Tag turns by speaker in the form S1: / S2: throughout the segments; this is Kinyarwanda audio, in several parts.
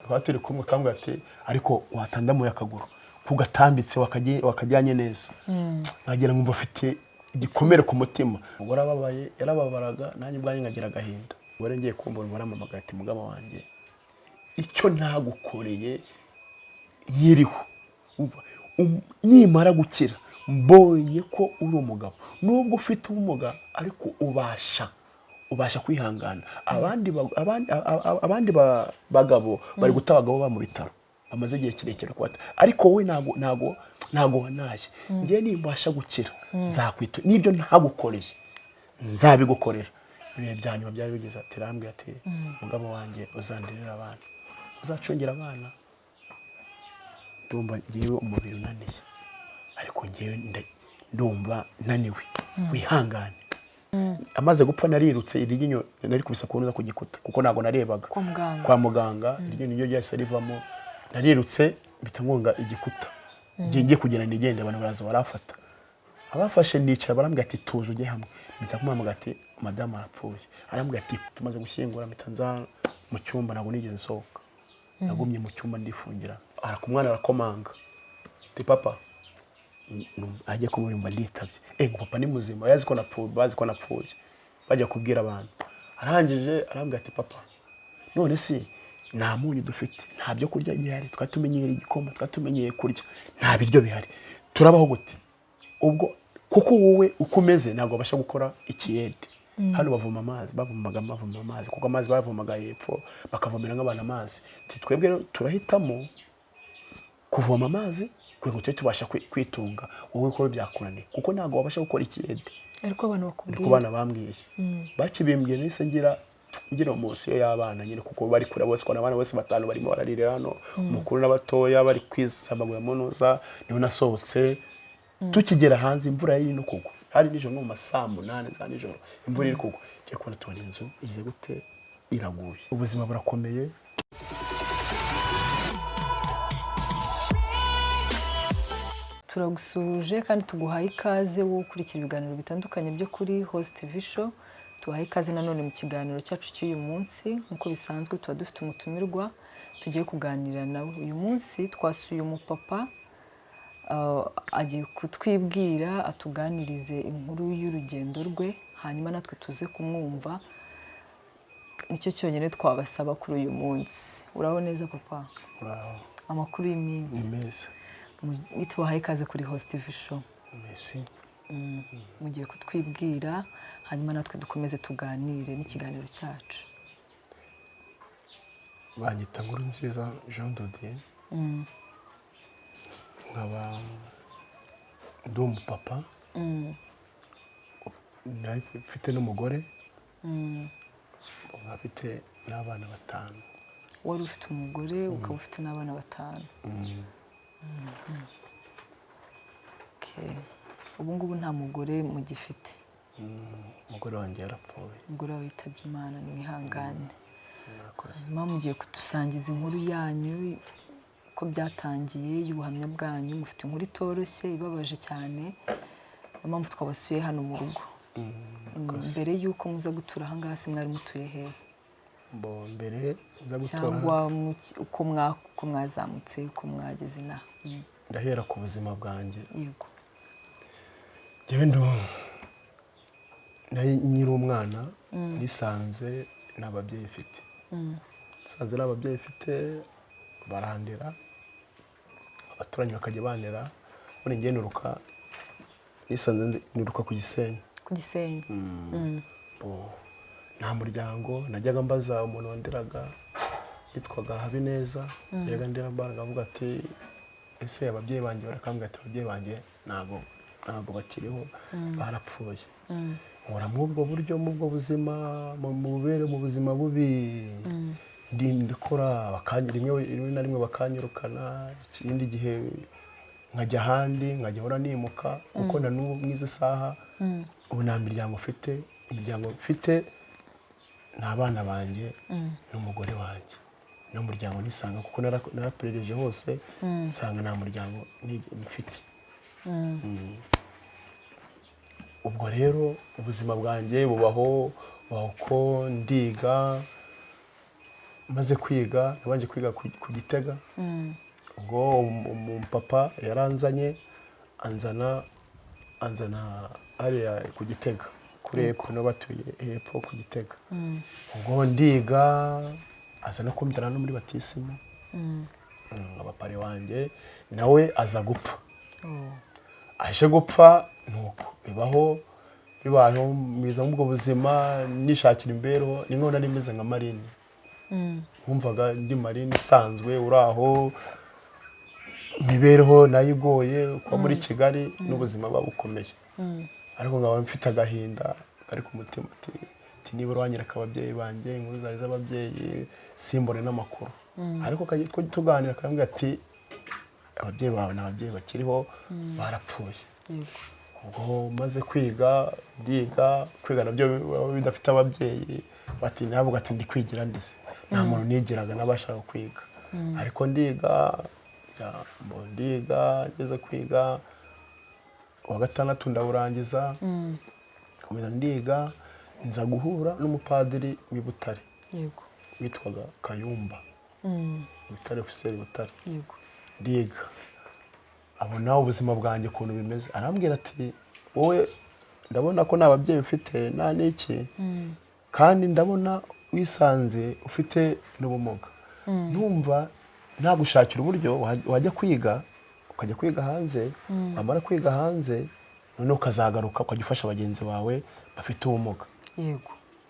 S1: Twaturi kumwe kambwa ati ariko watandamuye akaguru kugatambitse wakajyanye neza. Nkagira ngo mfite igikomere ku mutima. Warababaye yarababaraga nanjye bwanjye ngagira agahinda. Wari ngiye kumbona baramamagara ati mugama wanjye icyo ntagukoreye yiriho. Nimara gukira mbonye ko uri umugabo nubwo ufite ubumuga ariko ubasha kwihangana. Abandi bagabo bari guta abagabo ba mu bitaro bamaze igihe kirekire kwata, ariko wowe ntago wanaye. Ngiye nimbasha gukira nzakwita nibyo ntagukoreye nzabigukorera. Ibihe byanyuma byari bigeze ati rambwe ati mugabo wanjye uzandirira abana uzacungira abana. Ndumva ngiye umubiri unaniye ariko ngiye ndumva naniwe wihangane. Amaze gupfa narirutse iryinyo nari kubisa kunuza ku gikuta kuko nago narebaga kwa muganga iryinyo ryose rivamo. Narirutse mpita ngonga igikuta ngiye kugera nigende abantu baraza barafata. Abafashe nicara barambwira ati tuzo ujye hamwe. Mpita kumamaga ati madame arapfuye. Arambwira ati tumaze gushyingura mpita nza mu cyumba nago nigeze nsohoka. Nagumye mu cyumba ndifungira. Arakumwana arakomanga ati papa ajye kumuyumba nditabye. Ngo papa ni muzima yazi ko napfuye bazi ko napfuye bajya kubwira abantu. Arangije arambwira ati papa none si nta munyu dufite nta byo kurya gihari twatumenyera igikoma twatumenyeye kurya nta biryo bihari turabaho gute ubwo kuko wowe ukomeze ntago abasha gukora ikiyede. Hano bavoma amazi kuko amazi bavomaga yepfo bakavomera nk'abana amazi. Twebwe turahitamo kuvoma amazi kuko cyo tubasha kwitunga. Wowe ko byakurane kuko ntago wabasha gukora ikiyede.
S2: Ariko abantu bakubwiye
S1: ko bana bambwiye bakibimbye nise ngira umunsi yo y'abana nyine kuko bari kure bose ko abana bose batanu barimo bararira hano umukuru n'abatoya bari kwisamaguye munoza niho nasohotse. Tukigera hanze imvura yari no kugwa hari nijoro mu masaa 8 za nijoro imvura iri kugwa. Cyo kubona tubona inzu ize gute iraguye. Ubuzima burakomeye.
S2: Turagusuje kandi tuguhaye ikaze wo gukurikira ibiganiro bitandukanye byo kuri Host TV Show. Tuhaye ikaze nanone mu kiganiro cyacu cy'uyu munsi nkuko bisanzwe tuba dufite umutumirwa tugiye kuganira nawe. Uyu munsi twasuye umupapa agiye kutwibwira atuganirize inkuru y'urugendo rwe hanyuma natwe tuze kumwumva. Nicyo cyonyine twabasaba kuri uyu munsi. Uraho neza papa?
S1: Uraho.
S2: Amakuru y'iminsi?
S1: Imeze.
S2: Tubahaye ikaze kuri Host TV Show.
S1: Merci.
S2: Mugiye kutwibwira hanyuma natwe dukomeze tuganire n'ikiganiro cyacu.
S1: Banyita Nkuru Nziza Jean Dodier. Nkaba ndi umupapa. Mfite n'umugore. Mfite n'abana 5.
S2: Wari ufite umugore ukaba ufite n'abana 5. Okay. Ubu ngubu nta mugore mugifite?
S1: Umugore wanjye yarapfuye.
S2: Umugore witabye Imana ni wihangane. Mama mugiye kudusangiza inkuru yanyu ko byatangiye y'ubuhamya bwanyu. Mufite inkuru itoroshye ibabaje cyane. Mpamvu twabasuye hano mu rugo. Mbere yuko muza gutura aha ngaha se mwari mutuye he?
S1: Mbere za gutura
S2: cyangwa uko mwazamutse uko mwageze na
S1: ndahera ku buzima bwanjye.
S2: Yego.
S1: Yewe nyiri umwana nisanze n'ababyeyi mfite. Sanze n'ababyeyi mfite barandera abaturanyi bakajya banera. Muri ngiye nisanze niruka ku Gisenyi.
S2: Ku Gisenyi.
S1: Nta muryango najyaga mbaza umuntu wanderaga yitwaga Habineza. Yaga ndera mbaraga avuga ati ese ababyeyi banjye barakambwira ati ababyeyi banjye ntabwo bakiriho barapfuye. Nkora mu ubwo buryo mu ubwo buzima mu buzima bubi ndikora bakanyira rimwe na rimwe bakanyirukana. Ikindi gihe nkajya ahandi nkajya hora nimuka kuko na n'ubu mwize saha ubu nta miryango mfite. Imiryango mfite n'abana banjye n'umugore wanjye n'umuryango nisanga kuko naraperereje hose nsanga nta muryango mfite. Ubwo rero ubuzima bwanjye bubaho ko ndiga maze kwiga nabanje kwiga ku Gitega. Ubwo umupapa yaranzanye anzana hariya ku Gitega kuri epfo no batuye hepfo ku Gitega. Ubwo ndiga azana kumbyara no muri batisimu. Abapare wanjye nawe aza gupfa. Aje gupfa nuko bibaho mwiza mu bwo buzima nishakira imbero ni nko nari meze nka Marine. Nkumvaga ndi Marine isanzwe uraho mibereho nayigoye kwa muri Kigali n'ubuzima babukomeye. Ariko ngaba mfite agahinda ari ku mutima ati nibura wanyereka ababyeyi banjye inkuru zari z'ababyeyi simbone n'amakuru. Ariko ko tuganira akambwira ati ababyeyi bawe n'ababyeyi bakiriho barapfuye. Ubwo maze kwiga kwiga nabyo bidafite ababyeyi bati navuga ati ndi kwigira ndise nta muntu nigiraga nabashaka kwiga. Ariko ndiga ngeze kwiga wa gatandatu ndawurangiza komeza ndiga nza guhura n'umupadiri w'i Butare witwaga Kayumba. Butare officiel Butare. Ndiga abona ubuzima bwanjye kuntu bimeze arambwira ati wowe ndabona ko nababyeyi ufite nta niki kandi ndabona wisanze ufite n'ubumuga. Numva nagushakira uburyo wajya kwiga ukajya kwiga hanze amara kwiga hanze none ukazagaruka ukajya ufasha bagenzi bawe bafite ubumuga.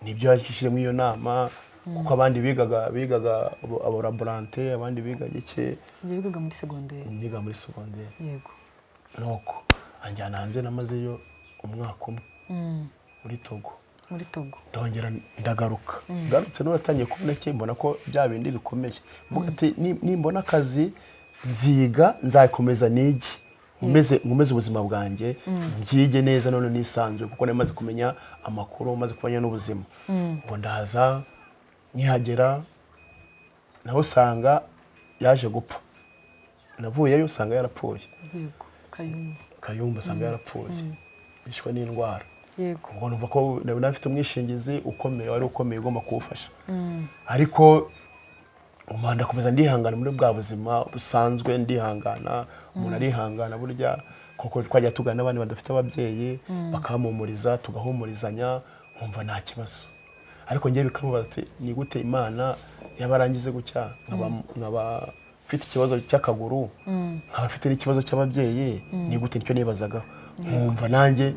S1: Nibyo yashyize muri iyo nama kuko abandi bigaga abo laborante abandi bigaga iki
S2: bigaga muri secondaire.
S1: Niga muri secondaire. Nuko anjyana hanze namazeyo umwaka umwe muri Togo. Ndongera ndagaruka ngarutse n'uratangiye kubona ki mbona ko bya bindi bikomeye. Mvuga ati nimbona akazi nziga nzakomeza nige ngumeze ubuzima bwanjye mbyige neza none nisanzwe kuko namaze kumenya amakuru maze kumenya n'ubuzima. Ngo ndaza nyihagera naho usanga yaje gupfa. Navuyeyo usanga yarapfuye. Kayumba usanga yarapfuye yishwe n'indwara. Ubwo numva ko nafite umwishingizi ukomeye wari ukomeye ugomba kuwufasha. Ariko umanda komeza ndihangana muri bwa buzima busanzwe ndihangana umuntu arihangana burya kuko twajya tugana n'abandi badafite ababyeyi bakamumuriza tugahumurizanya nkumva nta kibazo. Ariko ngiye bikamubaza ati ni gute Imana yabarangize gucya nkaba mfite ikibazo cy'akaguru nkaba mfite n'ikibazo cy'ababyeyi ni gute nicyo nibazaga. Nkumva nanjye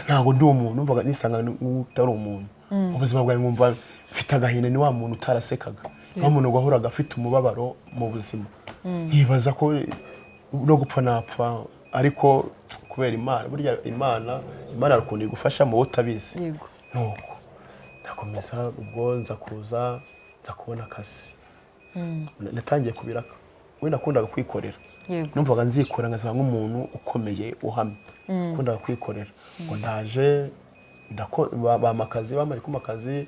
S1: ntago ndi umuntu numvaga nisanga utari umuntu. Ubuzima bwawe nkumva mfite agahinda ni wa muntu utarasekaga wa muntu gahuraga afite umubabaro mu buzima. Nkibaza ko no gupfa napfa ariko kubera Imana burya Imana rukundi gufasha mu utabizi. Nuko ndakomeza ubwo nza kubona akazi. Natangiye kubiraka we nakundaga kwikorera. Numvaga nzikora nkazaba nk'umuntu ukomeye uhamye. Kundaga kwikorera ngo ndaje bamakazi bamari kumakazi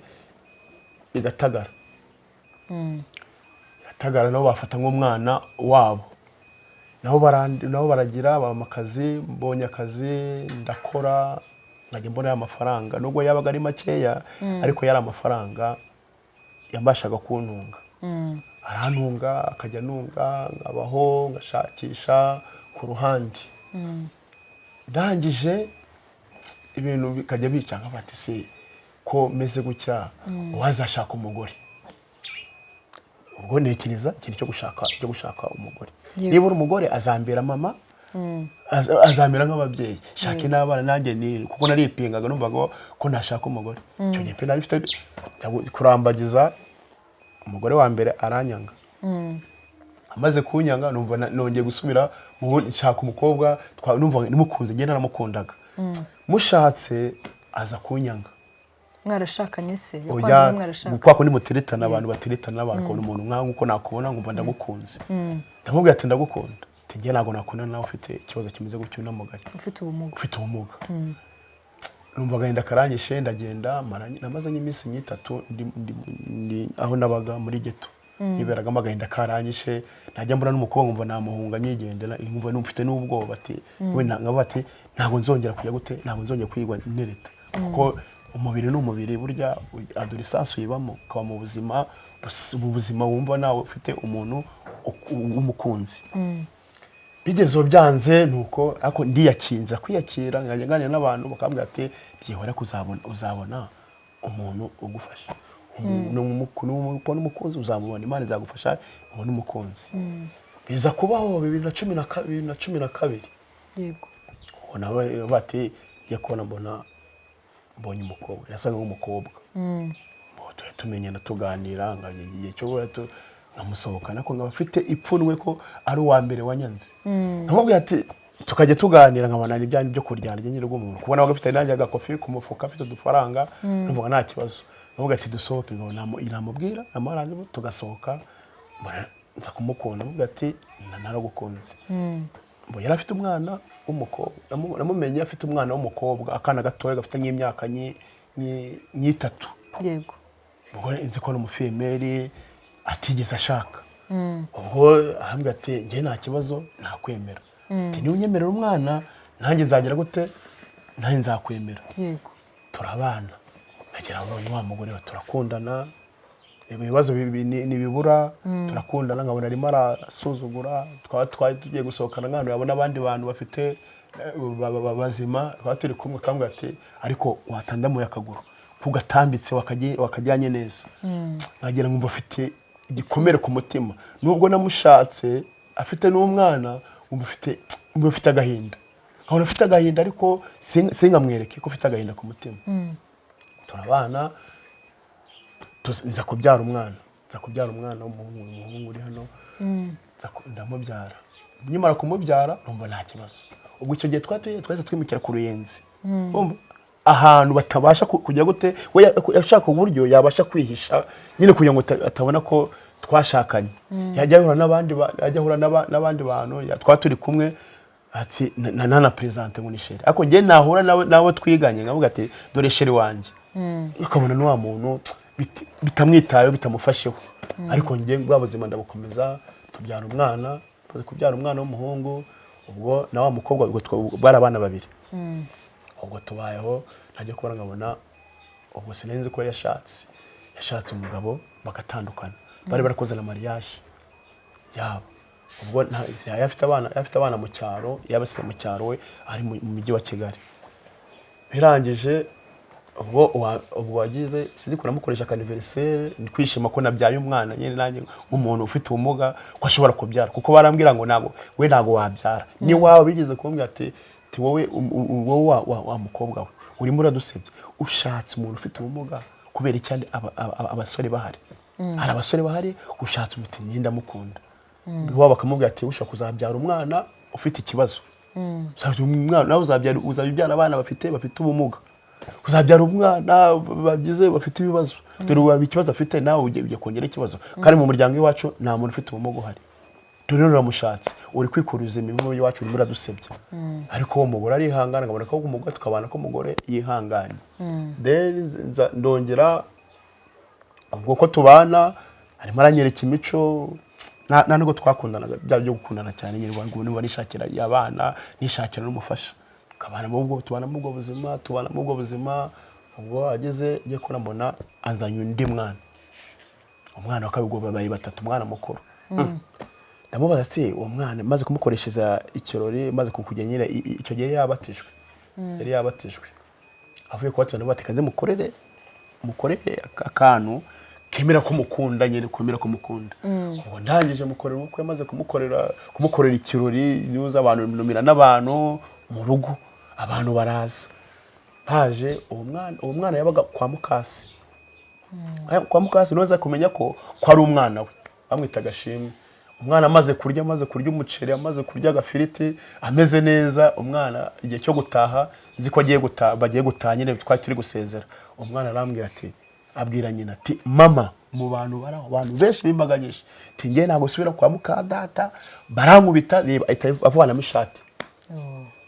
S1: igatagara. Gatagara nabo bafata nk'umwana wabo nabo baragira bamakazi mbonye akazi ndakora nkajya mbona amafaranga nubwo yabaga ari makeya ariko yari amafaranga yambashaga kuntunga. Arantunga akajya nunga ngabaho ngashakisha ku ruhande. Ndangije ibintu bikajya bicanga bati se ko meze gucya wazashaka umugore. Ubwo nekiniza ikintu cyo gushaka umugore. Niba uri umugore azambera mama azamera nk'ababyeyi shake n'abana nanjye ni kuko naripingaga numvaga ko nashaka umugore. Cyo gihe pe nari mfite kurambagiza umugore wa mbere aranyanga. Amaze kunyanga numva nongeye gusubira mu nshaka umukobwa numva nimukunze ngenda naramukundaga. Mushatse aza kunyanga.
S2: Mwarashakanye se yakwanze mwarashaka.
S1: Kwa ko ni muteretana abantu bateretana abantu ko umuntu nkangu uko nakubona ngumva ndagukunze. Ndamubwira ati ndagukunda. Ngiye nago nakunda nawe ufite ikibazo kimeze gutyo n'amagari. Ufite ubumuga. Numva gahenda karanyishe ndagenda namazanye iminsi 3 ndi aho nabaga muri geto. Niberaga amagahenda karanyishe najya mbona n'umukobwa ngumva namuhunga nyigendera ngumva numfite n'ubwoba ati we nkaba ati ntago nzongera kujya gute ntago nzongera kwigwa nereta kuko umubiri n'umubiri burya adolescence uyibamo ukaba mu buzima ubu buzima wumva nawe ufite umuntu w'umukunzi. Bigezeho byanze nuko ariko ndiyakinza kwiyakira nganira n'abantu bakambwira ati byihora uzabona umuntu ugufasha. N'umukunzi uzamubona, Imana izagufasha ubone umukunzi. Biza kubaho 2012.
S2: Yego.
S1: Nawe bati ngiye kubona mbonye umukobwa yasaga nk'umukobwa. Tumenyana tuganira ngagiye cyo namusohokana ko ngafite ipfunwe ko ari uwa mbere wanyanze. Namubwiye ati tukajya tuganira nkabana n'ibyandi byo kuryana nyine rw'umuntu kubona bagafite nanjye agakofi ku mufuka afite udufaranga numvuga nta kibazo. Namubwiye ati dusohoke ngo namubwira amaranze tugasohoka nza kumukunda. Namubwiye ati naragukunze. Mbo yari afite umwana w'umukobwa, namumenye afite umwana w'umukobwa akana gatoya gafite nk'imyaka 3.
S2: Yego.
S1: Ubwo nzi ko n'umufemeri atigeze ashaka. Ubwo arambwira ati ngiye nta kibazo nakwemera. Ati ni unyemerera umwana nanjye nzagira gute nanjye nzakwemera.
S2: Yego.
S1: Turabana. Nagira ngo wa mugore we turakundana. Yego ibibazo nibibura turakundana nkabona arimo arasuzugura. Twari tugiye gusohokana nk'ahantu yabona abandi bantu bafite bazima turi kumwe kambwira ati ariko watandamuye akaguru kugatambitse wakajyanye neza. Nagira ngo afite igikomere ku mutima nubwo namushatse afite n'umwana ufite agahinda. Aho afite agahinda ariko singamwereke ko afite agahinda ku mutima. Turabana nza kubyara umwana w'umuhungu uri hano. Ndamubyara. Nyimara kumubyara numva nta kibazo. Ubwo icyo gihe twese twimukira ku Ruyenzi. Ahantu batabasha kujya gute we yashaka uburyo yabasha kwihisha nyine kugira ngo atabona ko twashakanye. Yajya ahura n'abandi bantu turi kumwe ati nana presente ngo ni sheri. Ariko ngiye nahura nawe twiganye ngavuga ati dore sheri wanje. Ukabona n'wa muntu bitamwitayeho bitamufasheho. Ariko ngiye bwabuzima ndabukomeza kubyara umwana w'umuhungu. Ubwo na wa mukobwa bari abana babiri. Ubwo tubayeho najya kubona nkabona ubwo sinenze ko yashatse umugabo bagatandukana. Bari barakoze na mariage yabo. Ubwo yafite abana mu cyaro, yabase mu cyaro we ari mu mujyi wa Kigali. Birangije ubwo wagize sizi ko namukoresha anniversaire kwishima ko nabyaye umwana nyine nanjye umuntu ufite ubumuga ko ashobora kubyara kuko barambwira ngo ntago wabyara. Ni wawe bigeze kumbwira ati wowe wa mukobwa we urimo uradusebye ushatse umuntu ufite ubumuga kubera iki abasore bahari. Hari abasore bahari ushatse umuti nyenda mukunda. Waba bakamubwira ati ushaka kuzabyara umwana ufite ikibazo. Nawe uzabyara abana bafite ubumuga. Uzabyara umwana bafite ibibazo. Dore ubu ikibazo afite nawe ugiye kongera ikibazo. Kandi mu muryango iwacu nta muntu ufite ubumuga uhari. Dore uramushatse uri kwikuruza imivumo y'iwacu urimo uradusebye. Ariko uwo mugore arihangana ngabona ko umugore tukabana ko umugore yihanganye. Then ndongera ubwo ko tubana arimo aranyereka imico ntabwo twakundanaga byo gukundana cyane nyine ngo nishakira abana nishakira n'umufasha. Kabana tubana mu bwo buzima ubwo ageze ngiye kubona mbona anzanye undi umwana wa kabiri babaye batatu umwana mukuru. Ndamubaza ati uwo mwana maze kumukoreshereza ikirori maze kukujya nyine icyo gihe yari yabatijwe avuye kubatizwa n'abati kanze mukorere akantu kemera ko mukunda nyine kwemera ko mukunda. Ubwo ndangije mukorera ubukwe maze kumukorera ikirori niuza abantu numira n'abantu mu rugo abantu baraza haje uwo mwana yabaga kwa mukasi. Noza kumenya ko ari umwana we bamwita Gashimwe. Umwana amaze kurya umuceri amaze kurya agafiriti ameze neza. Umwana igihe cyo gutaha nzi ko bagiye gutaha nyine twari turi gusezera. Umwana arambwira ati abwira nyina ati mama mu bantu baraho abantu benshi bimbaganyije ati ngiye ntago subira kwa muka data barankubita avana mishati.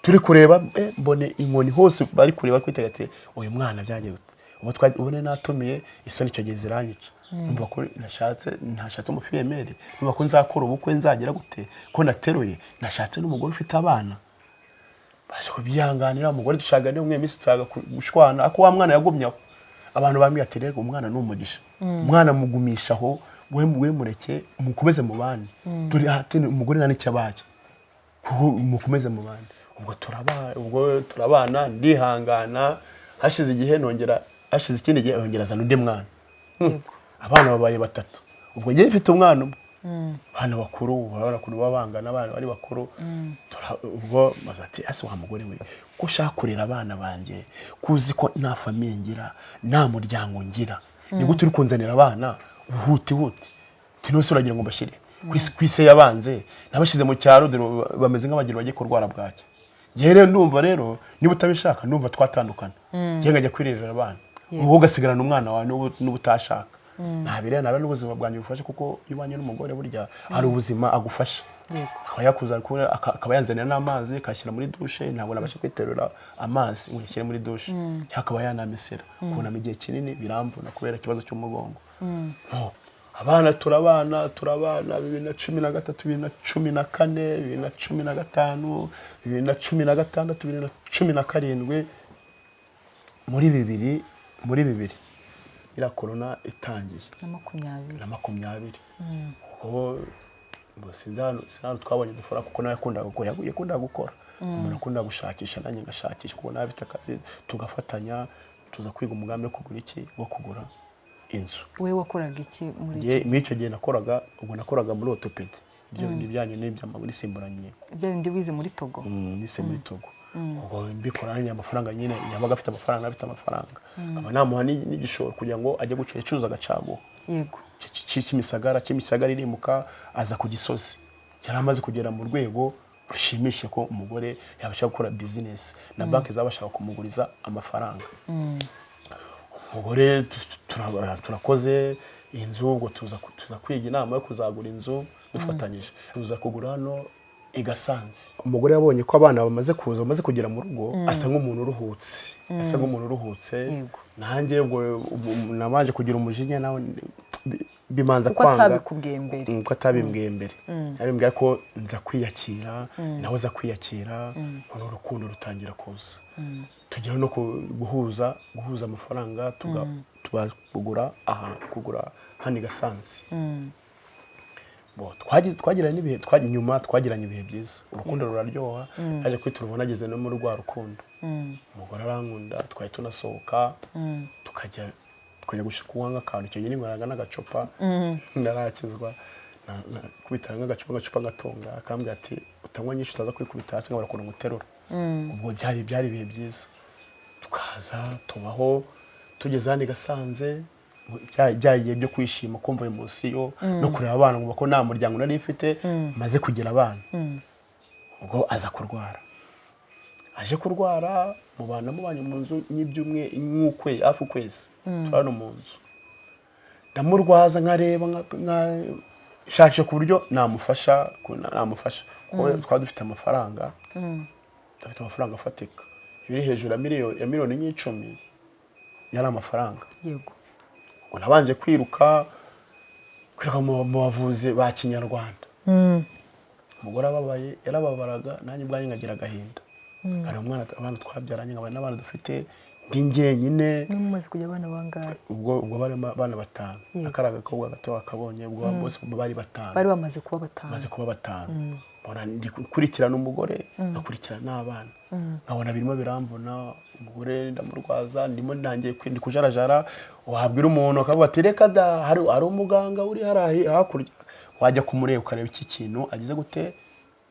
S1: Turi kureba mbone inkoni hose bari kureba kwitega ati uyu mwana byagiye ubone natumiye isoni cyo gihe ziranyica. Numva ko nashatse umufemeri numva ko nzakora ubukwe nzagira gute ko nateruye nashatse n'umugore ufite abana. Baje kubyihanganira umugore dushagane umwe minsi twaga gushwana ako wa mwana yagumyaho abantu bambwiye ati rego umwana n'umugisha umwana mugumishaho we mureke mukomeze mu bandi turi umugore nani cyabaje mukomeze mu bandi ubwo turabana ndihangana hashize igihe hashize ikindi gihe yongera azana undi mwana abana babaye 3 ubwo ngiye mfite umwana umwe hano bakuru babangana abana bari bakuru ubwo mazati ase wa mugore we ko ushaka kurera abana banjye kuzi ko nta famiye ngira nta muryango ngira ni gute uri kunzanira abana huti tinose uragira ngo bashire kwise yabanze nabashize mu cyaro bameze nk'abagira bagiye kurwara bwake rero ndumva rero niba utabishaka ndumva twatandukana ngiye ngajya kwirerera abana ubu ugasigarana umwana wawe n'ubutashaka ntabire nabe n'ubuzima bwanjye bufashe kuko ibanye n'umugore burya ari ubuzima agufasha akaba yakuza akaba yanzanira n'amazi akashyira muri douche ntabwo nabashe kwiterura amazi ngo yishyire muri douche cyakaba yanamesera kubona igihe kinini biramvuna kubera ikibazo cy'umugongo abana turabana 2013 2014 2015 2016 2017 muri bibiri ira corona itangiye na 20 ubwo sinzano twabonye dufora kuko nawe yakunda gukora umuntu akunda gushakisha nanjye ngashakisha kuko nawe afite akazi tugafatanya tuza kwiga umugambi wo kugura inzu.
S2: Wewe wakoraga iki
S1: muri icyo gihe nakoraga muri orthopedi ibyo bijyanye n'iby'amaguru isimburanye
S2: ibyo bindi wize muri Togo
S1: nise muri Togo ubwo mbikoranye amafaranga nyine yabaga afite amafaranga aba namuha n'igishoro kugira ngo ajye gucuruza agacago
S2: yego
S1: cy'imisagara irimuka aza ku Gisozi yari amaze kugera mu rwego rushimishije ko umugore yabasha gukora business na banki zabashaka kumuguriza amafaranga umugore turakoze inzu ubwo tuza kwiga inama yo kuzagura inzu dufatanyije tuza kugura hano Igasanze umugore yabonye ko abana bamaze kugera mu rugo asa nk'umuntu uruhutse nanjye ubwo nabanje kugira umujinya nawe bimanza kwanga uko atabimbwiye mbere yabimbwiye ko nza kwiyakira nawe za kwiyakira urukundo rutangira kuza tugira no guhuza amafaranga tugura hano Igasanze twagiranye ibihe byiza urukundo ruraryoha aje kwitura nageze no muri rwa rukundo umugore arankunda twari tunasohoka tukajya kunywa nk'akantu icyo gihe ninyweraga n'agacupa narakizwa kubitara nk'agacupa gatonga akambwira ati utanywa nyinshi utaza kwikubita hasi nkabura ukuntu nguterura ubwo byari ibihe byiza tukaza tubaho tugeze hano Igasanze byagiye byo kwishima kumva emosiyo no kureba abana ngo ko nta muryango nari ifite maze kugira abana ubwo aza aje kurwara mu bana mubanye mu nzu n'ibyumwe hafi ukwezi turano mu nzu ndamurwaza nkareba shakisha ku buryo namufasha kuko twari dufite amafaranga afatika biri hejuru ya miliyoni n'icumi yari amafaranga
S2: yego
S1: ngo nabanje kwiruka mu bavuzi ba Kinyarwanda umugore ababaye yarababaraga nanjye ubwanjye ngagira agahinda hari abana twabyaranye nkabana n'abana dufite njyenyine
S2: mumaze kujya abana bangahe
S1: ubwo bari abana 5 akaraga akobwa gato akabonye ubwo bose bari 5
S2: bari bamaze kuba
S1: 5 mbona ndikurikirana umugore ngakurikirana n'abana nkabona birimo biramvuna umugore ndamurwaza ndimo ndangiye kwindi kujarajara wahabwira umuntu akavuga ati reka da hari umuganga uri hakurya wajya kumureba ukareba iki kintu agize gute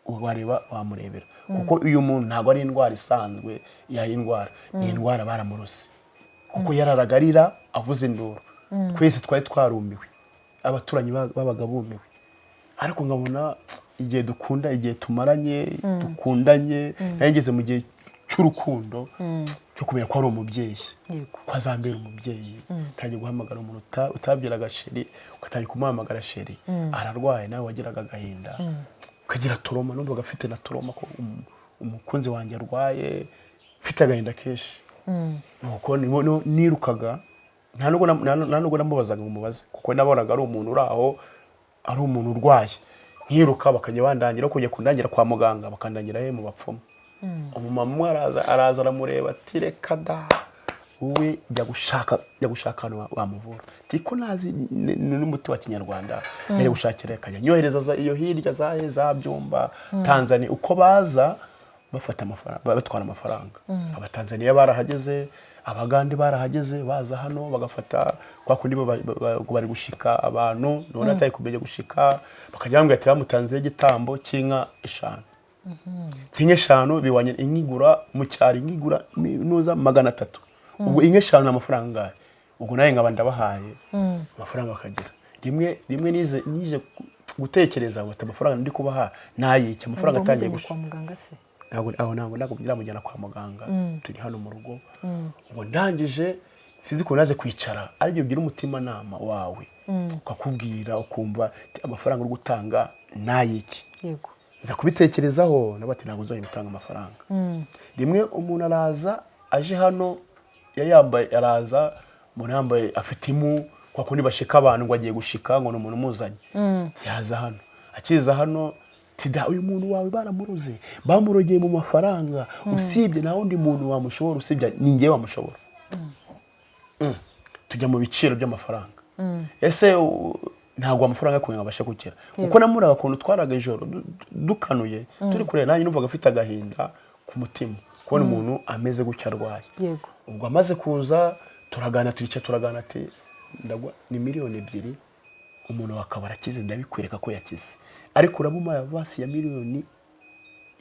S1: ubareba wamurebera kuko uyu muntu ntago ari indwara isanzwe indwara ni indwara baramurose kuko yararagarira avuze induru twese twari twarumiwe abaturanyi babaga bumiwe ariko nkabona igihe dukunda igihe tumaranye dukundanye nageze mu gihe cy'urukundo cyo kumenya ko ari umubyeyi ko azambera umubyeyi tangiye guhamagara umuntu utabyiraga sheri ugatangira kumuhamagara sheri ararwaye nawe wagiraga agahinda ukagira turoma numvaga afite na turoma ko umukunzi wanjye arwaye mfite agahinda kenshi nuko nirukaga nta nubwo namubazaga ngo mubaze kuko nabonaga ari umuntu uraho ari umuntu urwaye nkiruka bakajya bandangira kujya kundangira kwa muganga bakandangira mu bapfumu umumama araza aramureba ati reka da wowe jya gushaka hano wamuvura tiko nazi n'umuti wa kinyarwanda njya gushakira akajya nyohereza iyo hirya za Byumba Tanzania uko baza bafata amafaranga batwara amafaranga abatanzania barahageze abagande barahageze baza hano bagafata kwa kundi bari gushika abantu none ataye kubeje gushika bakajya bambwira ati bamutanze igitambo cy'inka 5 kinye 5 biwanye inkigura mu cyari inkigura nuza 300 ubwo inke 5 amafaranga ubwo naye nkaba ndabahaye amafaranga akagira rimwe nije gutekereza ngo amafaranga ndi kubaha naye icyo amafaranga atangiye
S2: kwa muganga se
S1: ntabwo kugira mujyana kwa muganga turi hano mu rugo ubwo ndangije sinzi ko naje kwicara ari ugira umutima nama wawe ukakubwira ukumva amafaranga uri gutanga naye iki
S2: yego
S1: nza kubitekerezaho nabati ntabwo uzoye gutanga amafaranga rimwe umuntu araza aje hano yambaye araza umuntu yambaye afite imu kwa kundi bashika abantu ngo agiye gushika ngo n'umuntu muzanye yaza hano akiza hano tida uyu muntu wawe baramuruze bamurogeye mu mafaranga usibye na undi muntu wamushobora usibye ninge wamushobora tujya mu biciro by'amafaranga ese ntabwo amafaranga kuyenga basha gukira uko namuraga kuntu twaraga ijoro dukanuye turi kure nanjye numvaga afite agahinda ku mutima kubona umuntu ameze gutya arwaye
S2: yego
S1: ubwo amaze kuza turagana ati ndagwa ni 2 miliyoni umuntu wakabara kize ndabikwereka ko yakize ariko urabuma yavasi ya miliyoni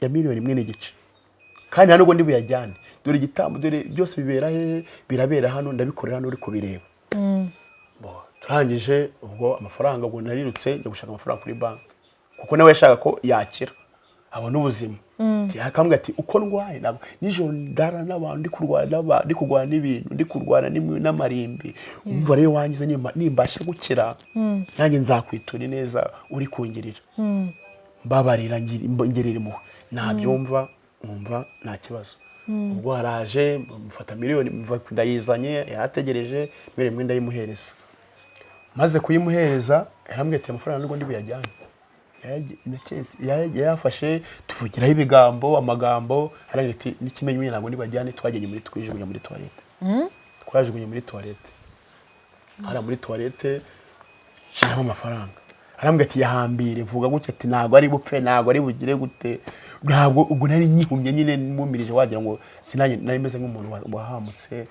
S1: 1 n'igice kandi hano ngo ndi buyajyane dore igitambo dore byose bibera he birabera hano ndabikorera hano uri kubireba turangije ubwo amafaranga ubwo narirutse njya gushaka amafaranga kuri banki kuko nawe yashaka ko yakira abona ubuzima yakambwa ati uko ndwaye nabo nijoro ndara n'abantu ndi kurwana n'ibintu ndi kurwana n'amarimbi umva rero wangize nimbasha gukira nanjye nzakwitura neza uri kungirira mbabarira ngirira impuhwe nabyumva numva nta kibazo ubwo haraje mufata miliyoni ndayizanye yarategereje miliyoni ndayimuhereza maze kuyimuhereza yarambwiye ati amafaranga n'ubwo ndi buyajyane yafashe tuvugiraho ibigambo amagambo aragira ati n'ikimenyi ntabwo nibajyane twagenye muri twijugunya muri toilette twajugunye muri toilette ara muri toilette shiramo amafaranga arambwiye ati yahambire vuga gutya ati ntabwo ari bupfe ntabwo ari bugire gute ntabwo ubwo nari nyihumye nyine mumirije wagira ngo sinanye nari meze nk'umuntu wahamutse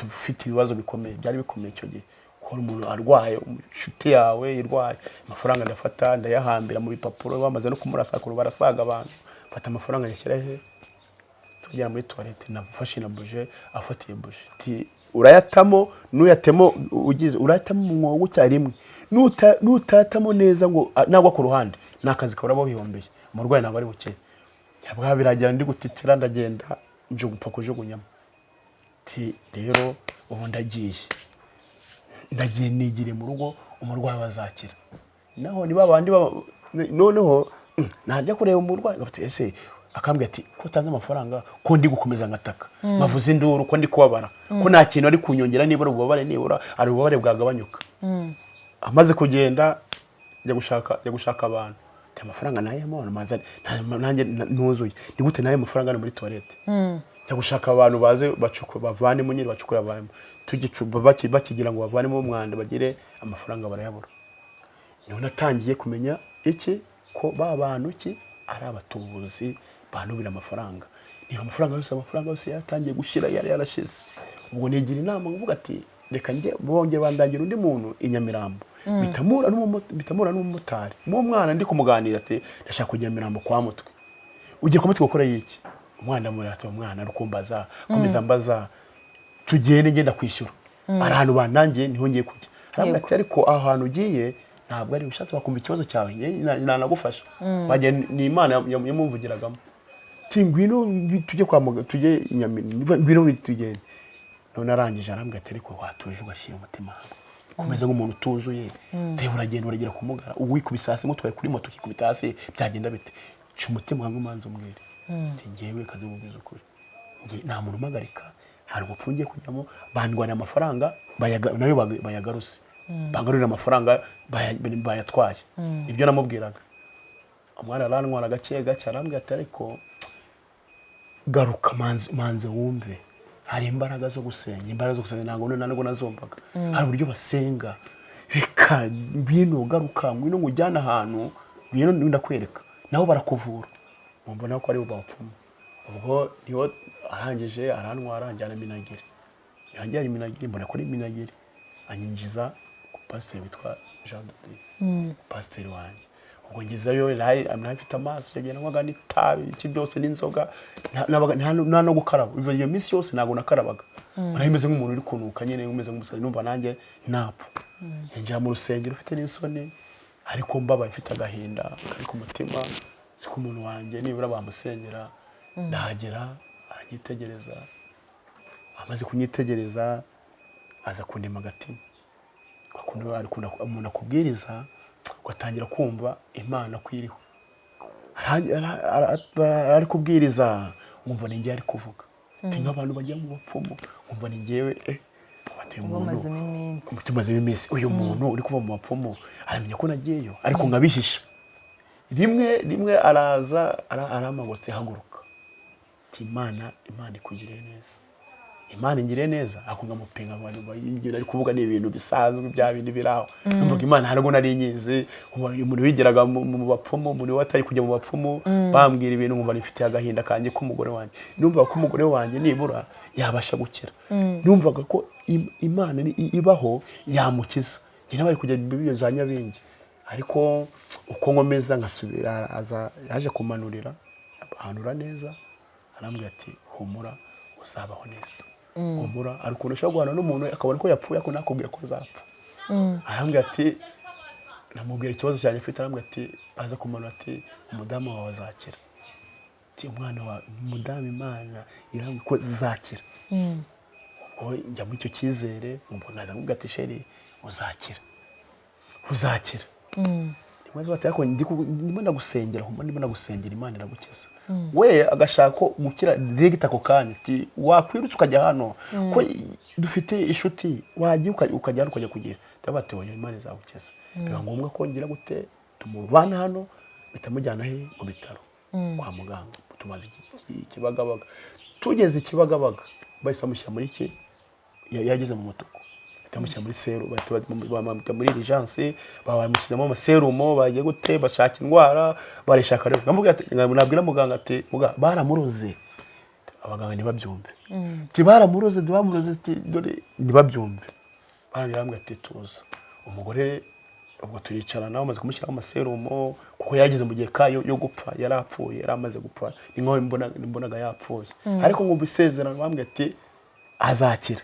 S1: ufite ibibazo bikomeye byari bikomeye cyo gihe umuntu arwaye inshuti yawe irwaye amafaranga ndafata ndayahambira mu bipapuro bamaze no kumurasakura barasaga abantu fata amafaranga yashyira he tujya muri toilette nafashe na buje afatiye buje ti urayatamo nuyatemo ugize urayatamo mu mwogo cyarimwe nutatamo neza ngo nagwa ku ruhande nakazi kaburabo bihombeye umurwayi nabari buke yabwa birajya ndi gutitira ndagenda nje gupfa kujugunyamo ti rero ubu ndagiye nigire mu rugo umurwayi wazakira naho ni babandi noneho najya kureba umurwayi gafite ese akambwira ati ko tanze amafaranga ko ndi gukomeza ngataka mavuze induru ko ndi kubabara ko nta kintu ari kunyongera nibura ububabare nibura ari ububabare bwagabanyuka amaze kugenda njya gushaka abantu ati amafaranga naye amabona manzane nanjye nuzuye ni gute naye amafaranga ari muri toilette njya gushaka abantu baze bavane mu nyiri bacukura abantu bakigira ngo bavanemo umwanda bagire amafaranga barayabura none atangiye kumenya iki ko bantu ki ari abatubuzi banubira amafaranga ni amafaranga yose yatangiye gushira yari yarashize ubwo nigira inama nguvuga ati reka njye bongera bandangira undi muntu inyamirambo bitamura n'umumotari mu mwana ndi kumuganira ati ndashaka kujya Nyamirambo kwa mutwe ugiye kumutwe gukora yiki umwana murata umwana rukumbaza komeza mbaza tugende ngenda kwishyura ahantu bandangiye niho ngiye kujya harabwa ati ariko ahantu ugiye ntabwo ari ushatse bakumva ikibazo cyawe nanagufasha bagiye ni Imana yamumvugiragamo tingwino tujye kwa muganga tujye ngwino tugende none arangije arambwa ati ariko watuje ugashyira umutima komeza nk'umuntu utuzuye tewe uragenda uragera kumugara uwikubisasi mutwaye kuri moto kikubita hasi byagenda bite cyumutima hamwe manzo umwere ati ngewe kaze ubwiza ukuri nta muntu umagarika hari ubupfungiye kujyamo bandwana amafaranga nayo bayagaruse bagarurira amafaranga bayatwaye ibyo namubwiraga umwana arantwara gake arambwira ati ariko garuka manze wumve hari imbaraga zo gusenga ntabwo nazumvaga hari uburyo basenga reka ngwino garuka ngwino ngujyana ahantu ngwino ndakwereka nabo barakuvura mbona ko ari ubapfumu ubwo niho arangije arantwara anjyana Minagiri yanjyanye Minagiri mbona ko ari Minagiri anyinjiza ku pasiteri witwa Jean de Dieu pasiteri wanjye ubwo ngezeyo nafite amaso yagenda nkwaga n'itabi iki byose n'inzoga nta no gukaraba iyo minsi yose ntabwo nakarabaga murahimeze nk'umuntu uri kunuka nyine umeze nk'umusazi numva nanjye napfa njya mu rusengero ufite n'insoni ariko mbabaye mfite agahinda kari ku mutima siko umuntu wanjye nibura bamusengera ndahagera aranyitegereza amaze kunyitegereza aza kundema agatima umuntu akubwiriza ugatangira kumva Imana kwiriho ari kubwiriza nkumva ni ngiye ari kuvuga nk'abantu bagiye mu bapfumu nkumva ni ngewe tumaze iminsi uyu muntu uri kuva mu bapfumu aramenya ko nagiyeyo ariko nkabihisha rimwe araza aramagotse haguruka ati Imana ikugiriye neza Imana ingiriye neza akunga mupinga abantu bayingira ari kuvuga ni ibintu bisanzwe bya bindi biraho numvaga Imana harimo nari nyizi umuntu wigeraga mu bapfumu umuntu watari kujya mu bapfumu bambwira ibintu nkumva nifite agahinda kanje k'umugore wanjye numvaga ko umugore wanjye nibura yabasha gukira numvaga ko Imana ibaho yamukiza nyine bari kujya bibiyo za Nyabingi ariko uko nkomeza nkasubira yaje kumanurira ahanura neza arambwira ati humura uzabaho neza humura ari ukuntu ushobora guhana n'umuntu akabona ko yapfuye ako nakubwira ko azapfa arambwira ati namubwira ikibazo cyanjye afite arambwira ati aza kumanura ati umudamu wawe azakira ati umwana wa umudamu Imana irambwira ko zakira njya muri icyo cyizere nkaza nkubwira ati sheri uzakira nimwe batako ndimo ndagusengera Imana iragukiza we agashaka gukira direct ako kanya ati wakwirutse ukajya hano ko dufite inshuti wagiye ukajya kugira tabate oya Imana izagukiza biba ngombwa ko ngira gute tumuvana hano bitamujyana he mu bitaro kwa muganga tumaze ikibagabaga tugeze ikibagabaga bahise bamushyira muri iki yageze mu mutuku tamushyira muri serumu bamambika muri urgence bamushyizemo amaserumo bagiye gute bashaka indwara barishaka rero nabwira muganga ati baramuroze abaganga ntibabyumve ati baramuroze dore ntibabyumve barambwira ati tuza umugore ubwo turicarana bamaze kumushyiraho amaserumo kuko yageze mu gihe kayo yo gupfa yarapfuye yaramaze gupfa ni nko mbonaga yapfuye ariko ngumva isezerano bambwira ati azakira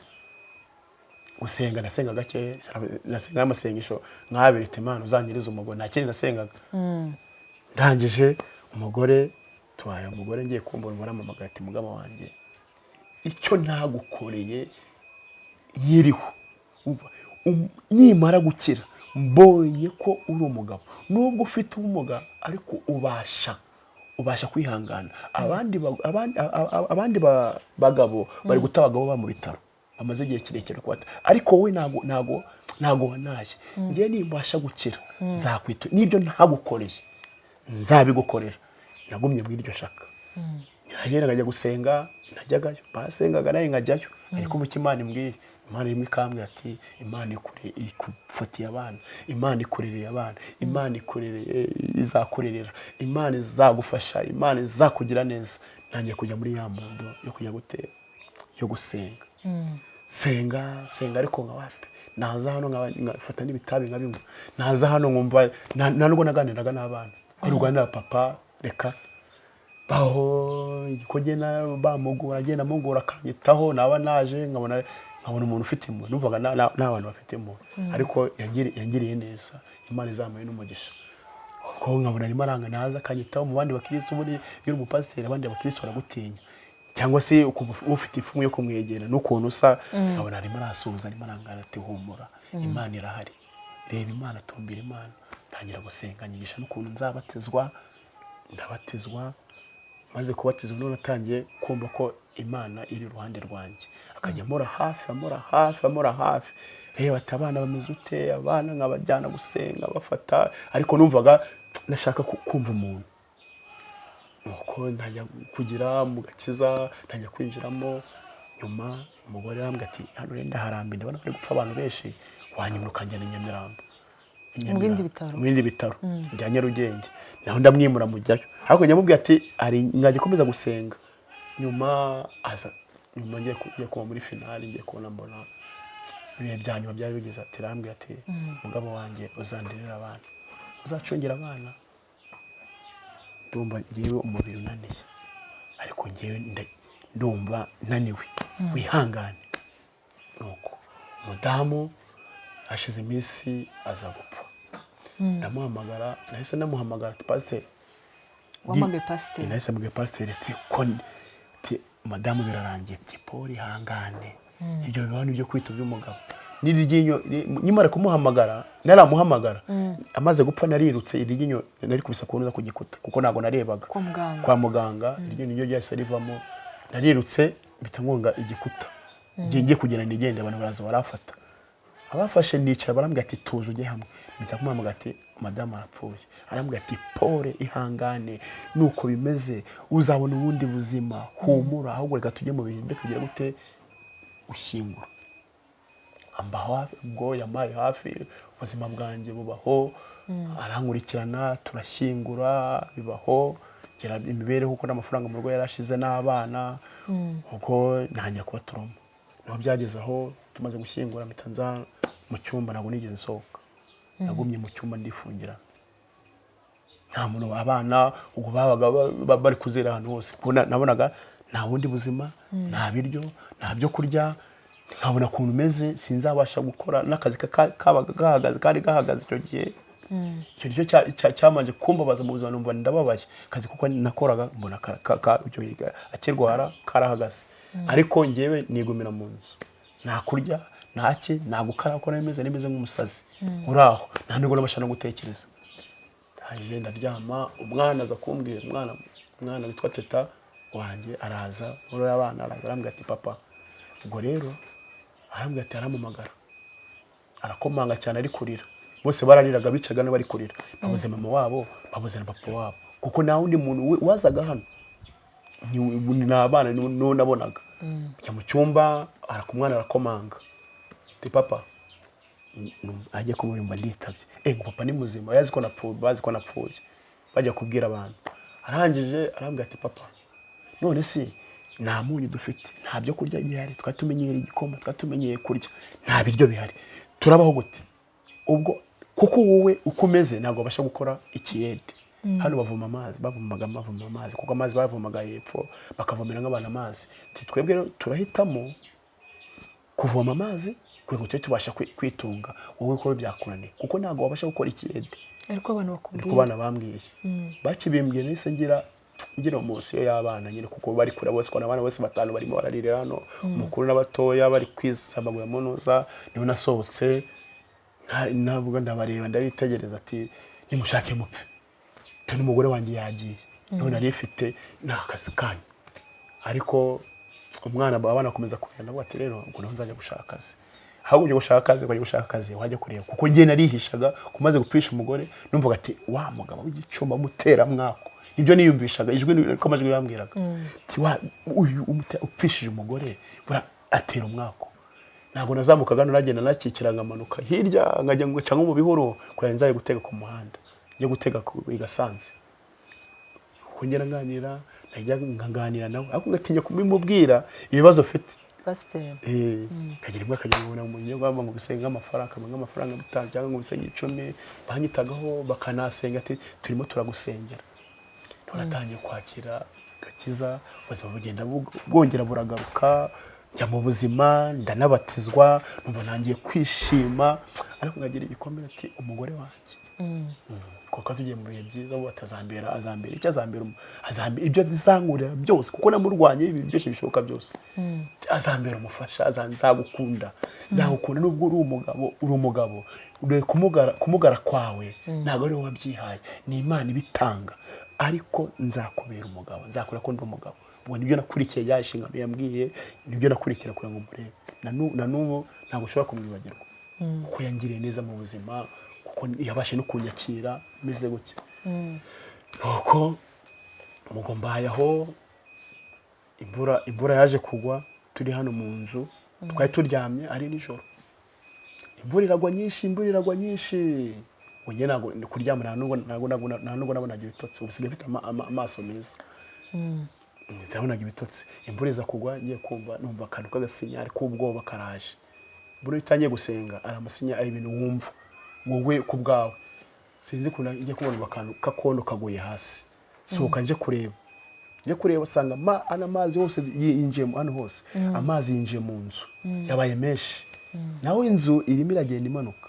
S1: gusenga nasenga gake nasenga amasengesho nkabirite Imana uzanyiriza umugore nta kindi nasengaga ndangije umugore twaye umugore ngiye kumbona baramamagara ati mugama wanjye icyo ntagukoreye yiriho nimara gukira mbonye ko uri umugabo nubwo ufite ubumuga ariko ubasha kwihangana abandi bagabo bari guta abagabo ba mu bitaro amaze igihe kirekire kwata ariko we nago wanaje ngiye nimbasha gukira nzakwita nibyo ntagukoreye nzabigukorera nagumye muri iryo shaka nagenda ngajya gusenga najyagayo basengaga naye ngajyayo ariko mu Imana imbwiye Imana imwe kambwe ati Imana ikufatiye abana Imana ikurereye abana Imana ikurereye izakurerera Imana izagufasha Imana izakugira neza nanjye kujya muri ya mundo yo kujya gutera yo gusenga senga ariko nkawapi naza hano ngafata n'ibitabi nkabinywa naza hano nkumva nubwo naganiraga n'abana uruganda papa reka baho kugena bamugura agenda mugura akanyitaho naba naje nkabona umuntu ufite impuhwe numvaga n'abantu bafite impuhwe ariko yangiriye neza Imana izamuye n'umugisha ko nkabona arimo aranga naza akanyitaho mu bandi bakirisitu muri y'uri umupasiteri abandi bakirisitu baragutinya cyangwa se ufite ifumu yo kumwegera n'ukuntu usa nkabona arimo arasuhuza arimo arangara ati humura Imana irahari reba Imana tumbira Imana ntangira gusenga nyigisha n'ukuntu ndabatizwa maze kubatizwa none natangiye kumva ko Imana iri ruhande rwanjye akajya amora hafi reba ati abana bameze ute abana nkabajyana gusenga bafata ariko numvaga nashaka kumva umuntu nuko ntajya kugira mu gakiza ntajya kwinjiramo nyuma umugore arambwira ati hano renda harambi ndabona bari gupfa abantu benshi wanyimura ukanjyana i Nyamirambo mu bindi bitaro bya Nyarugenge naho ndamwimura mujyayo ariko nyamubwira ati ari ngajye komeza gusenga nyuma ngiye kuba muri finale ngiye kubona mbona ibihe bya nyuma byari bigeze ati arambwira ati mugabo wanjye uzandirira abana uzacungira abana ndumva ngewe umubiri unaniye ariko ngewe ndumva naniwe wihangane nuko umudamu hashize iminsi aza gupfa ndamuhamagara nahise namuhamagara ati pasiteri nahise mbwiye pasiteri ati madamu birarangiye ati Paul ihangane ibyo bibaho nibyo kwita by'umugabo n'iryinyo nyimara kumuhamagara naramuhamagara amaze gupfa narirutse iryinyo nari kubisa kunuza ku gikuta kuko nago narebaga kwa muganga iryinyo niryo ryahise rivamo narirutse mpita ngonga igikuta ngiye kugenda nigende abantu baraza barafata abafashe nicara barambwira ati tuze ujye hamwe mpita kumuhamagara ati madamu arapfuye arambwira ati Paul ihangane nuko bimeze uzabona ubundi buzima humura ahubwo reka tujye mu bihe kugira gute ushyingura ambaho ubwo yamaye hafi ubuzima bwanjye bubaho arankurikirana turashyingura bibaho gera imibereho uko n'amafaranga mu rugo yarashize n'abana ubwo ntangira kuba turoma niho byageze aho tumaze gushyingura mpita nza mu cyumba ntabwo nigeze nsohoka nagumye mu cyumba ndifungira nta muntu abana ubwo babaga bari kuzera ahantu hose nabonaga nta bundi buzima nta biryo nta byo kurya nkabona ukuntu umeze sinzabasha gukora n'akazi kari gahagaze icyo gihe icyo nicyo cyamanje kumbabaza mu buzima numva ndababaye akazi kuko nakoraga mbona akirwara karahagaze ariko ngewe nigumira mu nzu nta kurya ntake nta gukara kuko nimeze nk'umusazi uri aho nta nubwo nabasha no gutekereza ntaje ndaryama umwana aza kumbwira umwana witwa Teta wanjye araza muri abana araza arambwira ati papa ubwo rero arambwira ati aramumagara arakomanga cyane ari kurira bose barariraga bicaga no bari kurira babuze mama wabo babuze na papa wabo kuko nta wundi muntu wazaga hano ni abana no nabonaga njya mu cyumba arakumwana arakomanga ati papa ajye kumubimba nditabye ngo papa ni muzima yazi ko napfuye bazi ko napfuye bajya kubwira abantu arangije arambwira ati papa none si nta munyu dufite nta byo kurya gihari twatumenyereye igikoma twatumenyereye kurya nta biryo bihari turabaho gute ubwo kuko wowe ukomeze ntabwo babasha gukora ikiyede hano bavumaga amazi kuko amazi bavumaga hepfo bakavomera nk'abana amazi twebwe turahitamo kuvoma amazi kugira ngo tubasha kwitunga wowe ko byakunaniye kuko ntabwo wabasha gukora ikiyede
S2: ariko abantu bakubwiye
S1: ariko bana bambwiye bakibimbwiye nise ngira umunsi y'abana nyine kuko bari kure bose ko abana bose batanu barimo bararira hano umukuru n'abatoya bari kwisabagura munoza niho nasohotse navuga ndabareba ndabitegereza ati nimushake mupfe tone umugore wanjye yagiye none ari ifite nakazi kanyu ariko umwana abana akomeza kugenda ngo ati rero ngo nzajya gushaka akazi hawo ujye gushaka akazi wajya kureba kuko ngiye narihishaga kumaze gupfisha umugore numvaga ati wa mugabo w'igicumba mutera mwako ibyo niyumvishaga ijwi ko amajwi yambwiraga ati uyu upfishije umugore atera umwako ntabwo nazamukaga naragenda nakikiranga amanuka hirya nkajya ngo cyangwa mu bihuru kugira nzaye gutega ku muhanda njye gutega igasanze kongera nganira najya nganira nawe ariko ngatinya kumubwira ibibazo ufite
S2: pasiteri
S1: kagira imwe akajya mu nyungu ngo bisenga amafaranga kamwe amafaranga bitanga cyangwa ngo bisenga 10 banyitagaho bakanasenga ati turimo turagusengera turatangiye kwakira gakiza ubuzima bugenda bwongera buragaruka njya mu buzima ndanabatizwa numva nangiye kwishima ariko ngagira igikomere ati umugore wanjye kuko tugiye mu bihe byiza ubu azambera icyo azambera ibyo azangurira byose kuko namurwanye ibi byose bishoboka byose azambera umufasha azagukunda nzagukunda nubwo uri umugabo kumugara kwawe ntabwo ari wowe wabyihaye ni Imana ibitanga ariko nzakubera umugabo nzakora ko ndi umugabo ubwo nibyo nakurikiye yashingano yambwiye nibyo nakurikira kugira ngo murebe na n'ubu ntabwo ushobora kumwibagirwa kuko yangiriye neza mu buzima kuko yabashe no kunyakira meze gutya nuko mugombaye aho imvura yaje kugwa turi hano mu nzu twari turyamye ari nijoro, imvura iragwa nyinshi ugiye ntabwo kuryama nta nubwo nabonaga ibitotsi, ubu sigaye mfite amaso meza nzabonaga ibitotsi, imvura iza kugwa ngiye kumva numva akantu k'agasinyari k'ubwoba karaje, buri utangiye gusenga ari amasinya ari ibintu wumva wowe ku bwawe, sinzi kuna ngiye kubona akantu kakondo kaguye hasi, sohoka nje kureba asanga amazi hose yinjiye hano hose, amazi yinjiye mu nzu yabaye menshi, nawe inzu irimo iragenda imanuka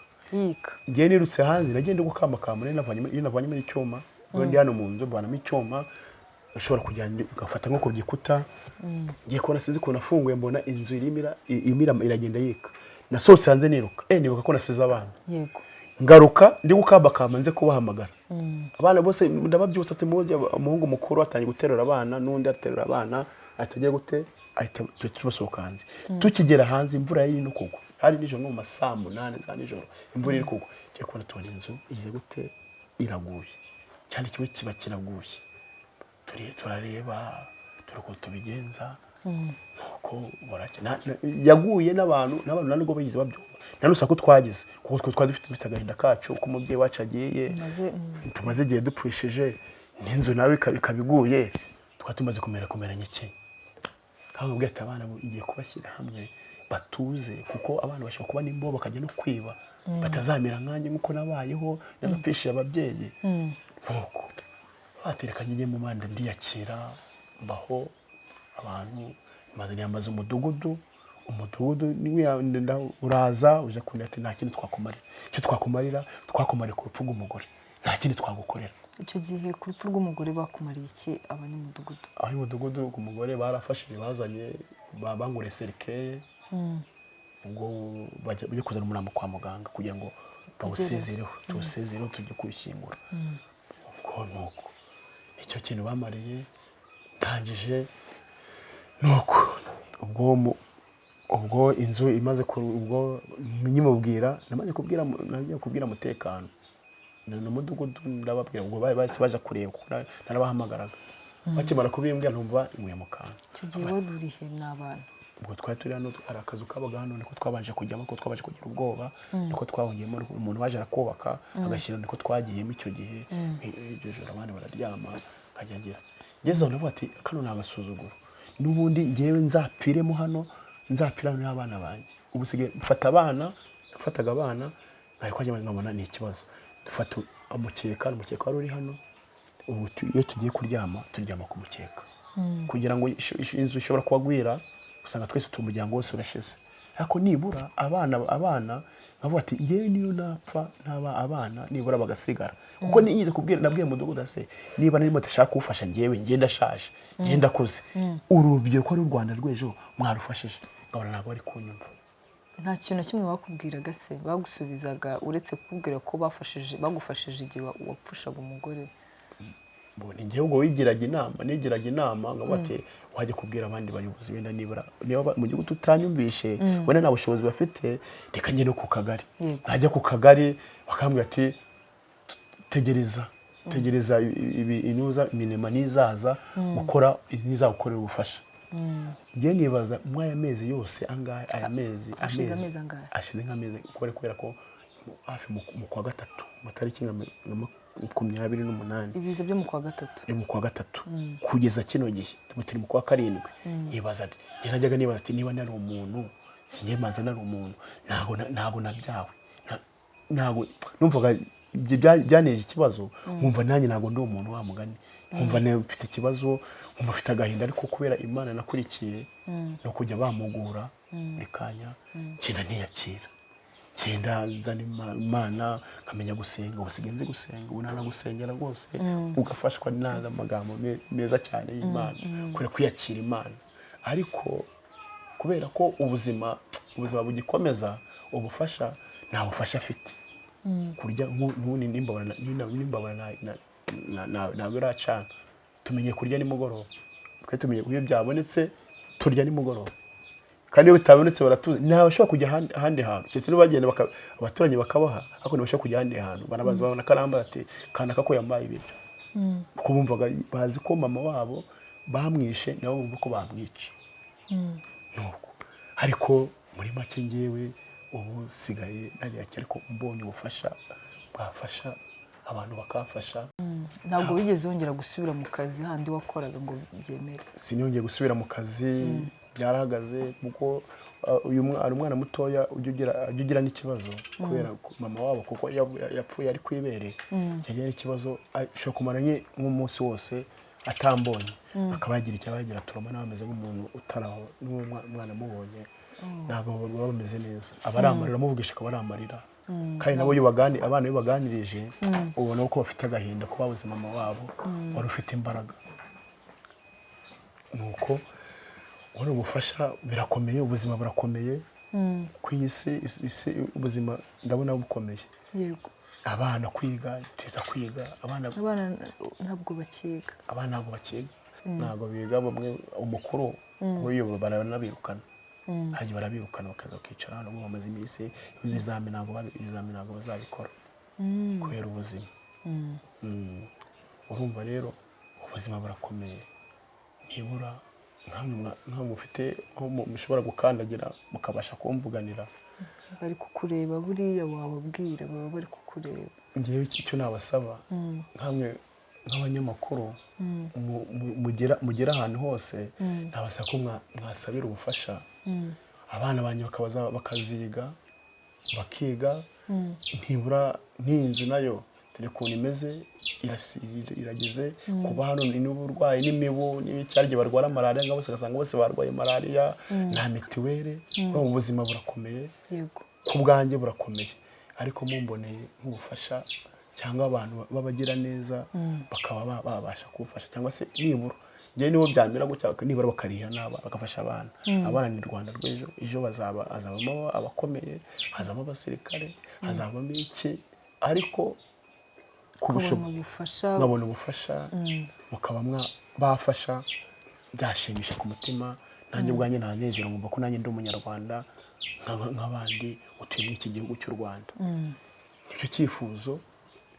S1: ngiye nirutse hanze nagenda gukambakamba navanyemo icyuma ndi hano mu nzu mvanamo icyuma ushobora kujyana ugafata nko ku gikuta, ngiye kubona sinzi ukuntu afunguye mbona inzu irimo iragenda yika, nasohotse hanze niruka nibuka ko nasize abana, ngaruka ndi gukambakamba nze kubahamagara, abana bose ndababyutsa ati umuhungu mukuru atangiye guterura abana n'undi aterura abana atagiye gute ahita tubasohoka hanze, tukigera hanze imvura yari no kugwa, hari nijoro nko mu masaa 8 za nijoro imvura iri kugwa, ngiye kubona tubona inzu ize gute iraguye, cyane kimwe kiba kiraguye, turareba turiko tubigenza nuko yaguye n'abantu ntabwo bayize babyumva, nanusa ko twagize kuko twari dufite agahinda kacu uko umubyeyi wacu agiye tumaze igihe dupfishije n'inzu nawe ikabiguye, tumaze kumera nyike, kandi ubwo abana igiye kubashyira hamwe batuze, kuko abana bashobora kuba nimbo bakajya no kwiba batazamera nkanjye nkuko nabayeho n'abapfishije ababyeyi, nuko baterekanye njye mu manda ndiyakira mbaho abantu maze nyambaza umudugudu niwe uraza uje kundi ati nta kindi twakumarira, icyo twakumarira ku rupfu rw'umugore, nta kindi twagukorera.
S2: Icyo gihe ku rupfu rw'umugore bakumariye iki abanyamudugudu?
S1: Abanyamudugudu ku mugore barafashije, bazanye bangure serikeye ubwo bajya kuzana umurambo kwa muganga kugira ngo bawusezereho tujye kwishyingura, ubwo nuko icyo kintu bamariye ndangije nuko ubwo inzu imaze ubwo nyimubwira namaze kubwira umutekano n'umudugudu ndababwira ubwo baje kureba kuko narabahamagaraga, bakimara kubimbwira ntumva inguye mu kantu.
S2: Icyo gihe wari urihe n'abana?
S1: Ubwo twari turi hano ari akazu kabaga hano, niko twabanje kujyamo, ko twabaje kugira ubwoba, niko twahungiyemo, umuntu waje arakubaka agashyira, niko twagiyemo icyo gihe, iryo joro abandi bararyama nkajya ngira ngeze aho navuga ati kano ni agasuzuguro, n'ubundi ngewe nzapfiremo hano, nzapfirana n'abana banjye, ubu sigaye mfataga abana ariko nkabona ni ikibazo, dufata umukeka wari uri hano, ubu iyo tugiye kuryama turyama ku mukeka kugira ngo inzu ishobora kubagwira, usanga twese umuryango wose urashize, ariko nibura abana nkavuga ati ngewe niyo napfa abana nibura bagasigara, kuko niyize kubwira nabwiye mudugudu ase niba narimo tashaka kufasha ngewe ngenda shaje ngenda kuze urubyiruko ari u Rwanda rw'ejo mwarufashije, ngabona ntabwo bari kunyumva.
S2: Nta kintu kimwe bakubwiraga se bagusubizaga uretse kukubwira ko bagufashije igihe wapfushaga umugore?
S1: Mbona ngewe ubwo nigiraga inama ngo bati wajya kubwira abandi bayobozi wenda niba mu gihugu tutanyumvishe wenda nta bushobozi bafite, reka njye no ku kagari, najya ku kagari bakambwira ati tegereza iminema nizaza gukora nizagukorera ubufasha. Ngiye nibaza mwaya mezi yose angahe, aya mezi ashize nk'amezi kubera ko hafi mu kwa gatatu matariki nka 28
S2: ibiza byo mu kwa gatatu
S1: mu kwa gatatu kugeza kino gihe turi mu kwa 7 yibaza ati najyaga nibaza ati niba nari umuntu sinyemanza nari umuntu ntago nabyawe ntago numvaga byaneje ikibazo, nkumva nanjye ntago ndi umuntu wa mugani, nkumva mfite ikibazo, nkumva mfite agahinda, ariko kubera Imana nakurikiye no kujya bamugura muri kanya cyenda ntiyakira, cyenda nzana Imana nkamenya gusenga, ubusigenze gusenga, unana gusengera rwose ugafashwa naza amagambo meza cyane y'Imana, kubera kwiyakira Imana. Ariko kubera ko ubuzima bugikomeza, ubufasha nta bufasha afite, kurya n'ubundi nimbabona ntabwo iracana, tumenye kurya nimugoroba, twe tumenye iyo byabonetse turya nimugoroba, kandi iyo bitabonetse baratuze, ntabashobora kujya ahandi hantu, cyetse niba bagenda abaturanyi bakabaha, ariko ntibashobora kujya ahandi hantu, banabaza babona karamba ati kanaka ko yambaye ibiryo, kuko bumvaga bazi ko mama wabo bamwishe nabo bumva ko bamwica, nuko ariko muri make ngewe ubu sigaye nariyake ariko mbonye ubufasha bwafasha abantu bakafasha.
S2: Ntabwo wigeze wongera gusubira mu kazi handi wakoraga ngo byemere?
S1: Sinongeye gusubira mu kazi, byarahagaze kuko uyu mwana mutoya ujya ugira n'ikibazo kubera mama wabo kuko yapfuye ari kwibere, yagiye ikibazo ashobora kumara nk'umunsi wose atambonye, akaba yagira icyabagira turoma n'abameze nk'umuntu utaraho n'umwana mubonye ntabwo baba bameze neza, abaramarira muvugisha akaba aramarira, kandi nabo abana iyo baganirije ubona ko bafite agahinda ko babuze mama wabo wari ufite imbaraga. Nuko wari ubufasha birakomeye, ubuzima burakomeye ku isi ubuzima ndabona bukomeye.
S2: Yego.
S1: Abana kwiga, tiza kwiga, abana
S2: ntabwo bakiga.
S1: Abana ntabwo bakiga, ntabwo biga, bamwe umukuru uyu baranabirukana. Haje barabirukana bakaza kwicara hano bamaze iminsi, ibizami ntabwo bazabikora kubera ubuzima. Urumva rero ubuzima burakomeye, nibura nta mufite aho mushobora gukandagira mukabasha kumvuganira.
S2: Bari kukureba buriya wababwira, baba bari kukureba.
S1: Ngewe icyo nabasaba nkamwe nk'abanyamakuru mugera ahantu hose, nabasaba ko mwasabira ubufasha abana banyu bakaziga bakiga, ntibura n'inzu nayo turi kuntu imeze irageze kuba hano n'uburwayi n'imibu n'icyarye barwara malaria ngo bose gasanga bose barwaye malaria nta mitiwere. Ubuzima burakomeye,
S2: yego,
S1: ku bwanjye burakomeye, ariko mumboneye nk'ubufasha cyangwa abantu babagira neza bakaba babasha kubufasha, cyangwa se nibura ngewe nibo byamera gutya nibura bakariha n'abana bagafasha abana. Abana ni Rwanda rw'ejo, ejo hazabamo abakomeye, hazabamo abasirikare, hazabamo iki, ariko nkabona ubufasha mukaba bafasha byashimisha ku mutima. Nanjye ubwanjye ntanezero ngumva ko nanjye ndi umunyarwanda nk'abandi utuye muri iki gihugu cy'u Rwanda. Icyo cyifuzo,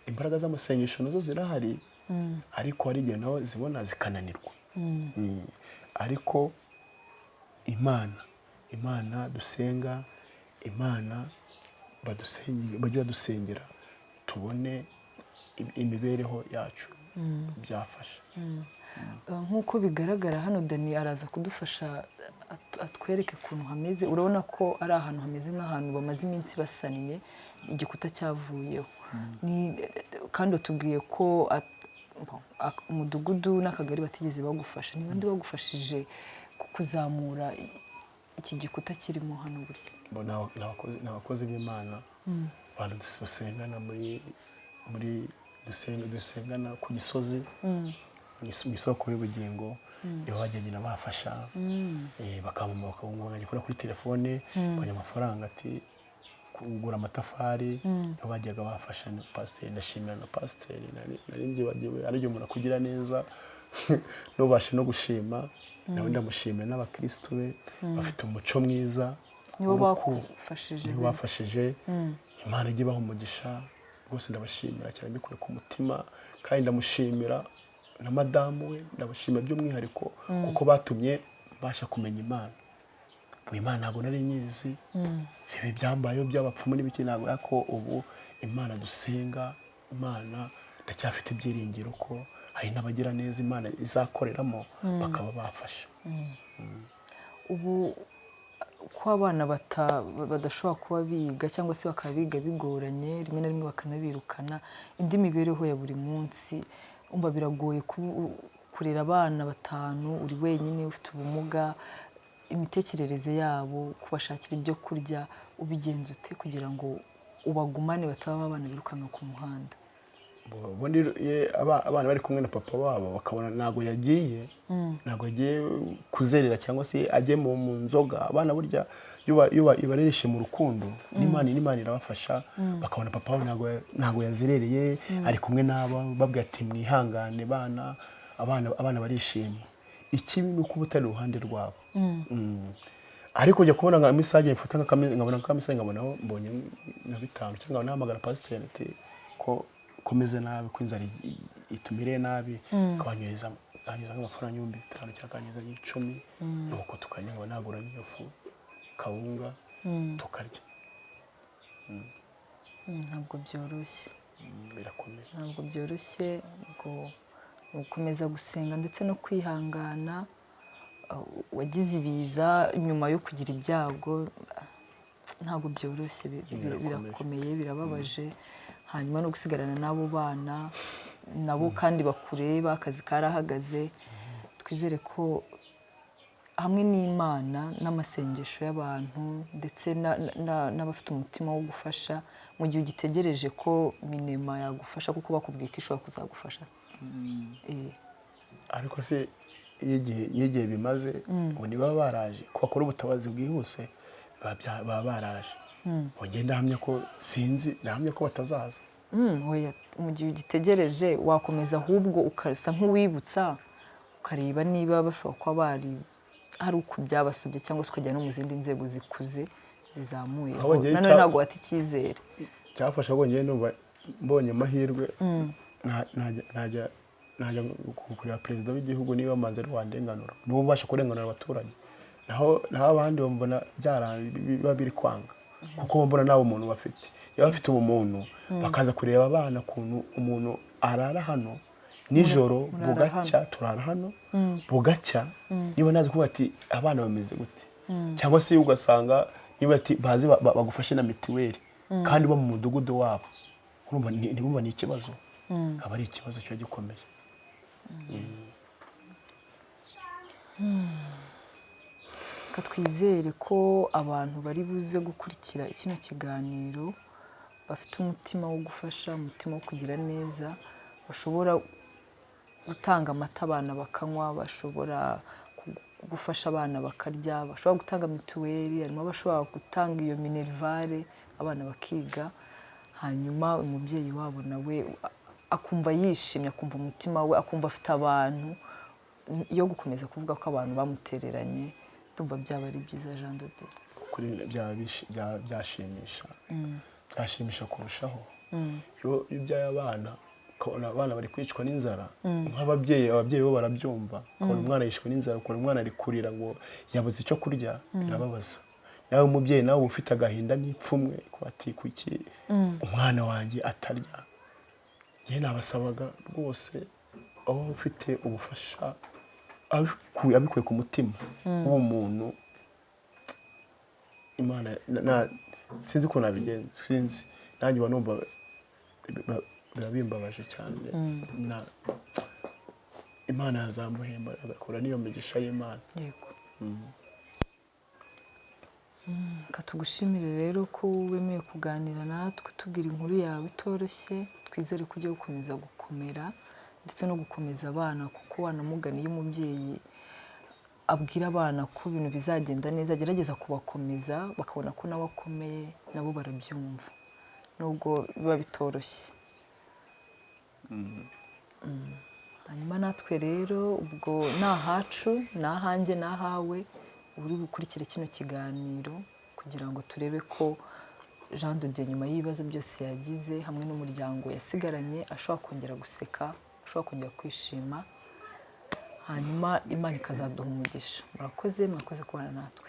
S1: imbaraga z'amasengesho nazo zirahari, ariko hari igihe nawe zibona zikananirwa. Ariko Imana dusenga, Imana bajya badusengera tubone imibereho yacu byafasha.
S2: Nk'uko bigaragara hano Dani araza kudufasha atwereke ukuntu hameze. Urabona ko ari ahantu hameze nk'ahantu bamaze iminsi basaniye, igikuta cyavuyeho, kandi watubwiye ko umudugudu n'akagari batigeze bagufasha. Ni bande bagufashije kuzamura iki gikuta kirimo hano gutya?
S1: N'abakozi b'Imana, abantu dusengana dusengana ku Gisozi, mu isoko y'ubugingo, niho bagenda bafasha, bakabungana gikora kuri telefone, banya amafaranga ati kugura amatafari, niho bajyaga bafasha. Pasiteri, ndashimira na pasiteri, nari ngiye ari umuntu kugira neza nubashe no gushima, nawe ndamushimira n'abakristo be bafite umuco mwiza,
S2: nibo
S1: bafashije. Imana ijye ibaha umugisha rwose, ndabashimira cyane mbikuye ku mutima, kandi ndamushimira na madamu we, ndabashimira by'umwihariko kuko batumye mbasha kumenya Imana. Imana ntabwo nari nyizi, ibi byambayeho by'abapfumu n'ibiki ntabwo, ariko ubu Imana dusenga, Imana ndacyafite ibyiringiro ko hari n'abagira neza Imana izakoreramo bakaba bafasha.
S2: Ubu ko abana badashobora kuba biga cyangwa se bakaba biga bigoranye, rimwe na rimwe bakanabirukana, indi mibereho ya buri munsi, umva biragoye kurera abana 5 uri wenyine ufite ubumuga, imitekerereze yabo, kubashakira ibyo kurya, ubigenza ute kugira ngo ubagumane bataba abana birukanka ku muhanda?
S1: Ubundi abana bari kumwe na papa wabo bakabona ntago yagiye kuzerera cyangwa se ajye mu nzoga, abana burya ibarereshe mu rukundo n'Imana irabafasha, bakabona papa wabo ntago yazerereye, ari kumwe n'abo babwira ati mwihangane abana barishimye. Ikibi ni uko utari uruhande rwabo. Ariko ujya kubona nka message mfata nkabona nka message nkabona mbonye na 5 cyangwa nahamagara pasiteri ati ko komeze nabi, ko inzara itumire nabi, kabanyereza anyuza nk'amafaranga 5,000 cyangwa akanyuza 10 nuko tukajya ngo nagura n'iyo fu kawunga tukarya.
S2: Ntabwo byoroshye,
S1: birakomeye,
S2: ntabwo byoroshye ngo gukomeza gusenga ndetse no kwihangana. Wagize ibiza nyuma yo kugira ibyago, ntabwo byoroshye, birakomeye, birababaje. Hanyuma no gusigarana n'abo bana nabo kandi bakureba, akazi karahagaze. Twizere ko hamwe n'Imana n'amasengesho y'abantu ndetse n'abafite umutima wo gufasha, mu gihe ugitegereje ko Minema yagufasha, kuko bakubwiye ko ishobora kuzagufasha.
S1: ariko se igihe bimaze ngo niba baraje ko bakora ubutabazi bwihuse, baba baraje ugenda hamya ko sinzi, nahamya ko batazaza.
S2: Mu gihe ugitegereje wakomeza ahubwo ukasa nk'uwibutsa, ukareba niba bashobora kuba bari hari uko byabasubye, cyangwa se ukajya no mu zindi nzego zikuze zizamuye. Nanone ntabwo wata icyizere.
S1: Cyafasha bongeye numva mbonye amahirwe najya kureba perezida w'igihugu niba manze rwandenganura, n'ubu ubasha kurenganura abaturage. Naho abandi bambona biba biri kwanga, kuko mbona nabo umuntu bafite. Iyo bafite ubumuntu bakaza kureba abana, ukuntu umuntu arara hano nijoro bugacya, turara hano bugacya, niba nazi kuvuga ati abana bameze gute, cyangwa se ugasanga niba ati bazi bagufashe na mitiweli kandi bo mu mudugudu wabo, urumva ni ikibazo, aba ari ikibazo cyo gikomeye.
S2: Twizere ko abantu bari buze gukurikira kino kiganiro bafite umutima wo gufasha, umutima wo kugira neza, bashobora gutanga amata abana bakanywa, bashobora gufasha abana bakarya, bashobora gutanga mituweli, harimo abashobora gutanga iyo minerivare abana bakiga. Hanyuma umubyeyi wabo nawe akumva yishimye, akumva umutima we, akumva afite abantu, yo gukomeza kuvuga ko abantu bamutereranye. Ndumva byaba ari byiza. Jean de Dieu,
S1: kuri byashimisha kurushaho. Iyo ibyaye abana, ukabona abana bari kwicwa n'inzara, nk'ababyeyi bo barabyumva, ukabona umwana yishwe n'inzara, ukabona umwana ari kurira ngo yabuze icyo kurya, birababaza. Nawe umubyeyi nawe ufite agahinda n'ipfumwe, ati kuki umwana wanjye atarya. Njye nabasabaga rwose, aho ufite ubufasha abikuye ku mutima w'umuntu, Imana sinzi uko nabigenza, sinzi nanjye uba numva birabimbabaje cyane. Imana yazamuhemba agakora n'iyo migisha y'Imana.
S2: Yego. Tugushimire rero ko wemeye kuganira natwe, tubwira inkuru yawe itoroshye. Twizere ko ugiye gukomeza gukomera ndetse no gukomeza abana, kuko wanamugana iyo umubyeyi abwira abana ko ibintu bizagenda neza, agerageza kubakomeza, bakabona ko nawe akomeye, nabo barabyumva nubwo biba bitoroshye. Hanyuma natwe rero ubwo nahacu, nahanjye, nahawe, uri bukurikire kino kiganiro kugira ngo turebe ko Jean de Dieu nyuma y'ibibazo byose yagize hamwe n'umuryango yasigaranye ashobora kongera guseka, ashobora kongera kwishima, hanyuma Imana ikazaduha umugisha. Murakoze kubana natwe.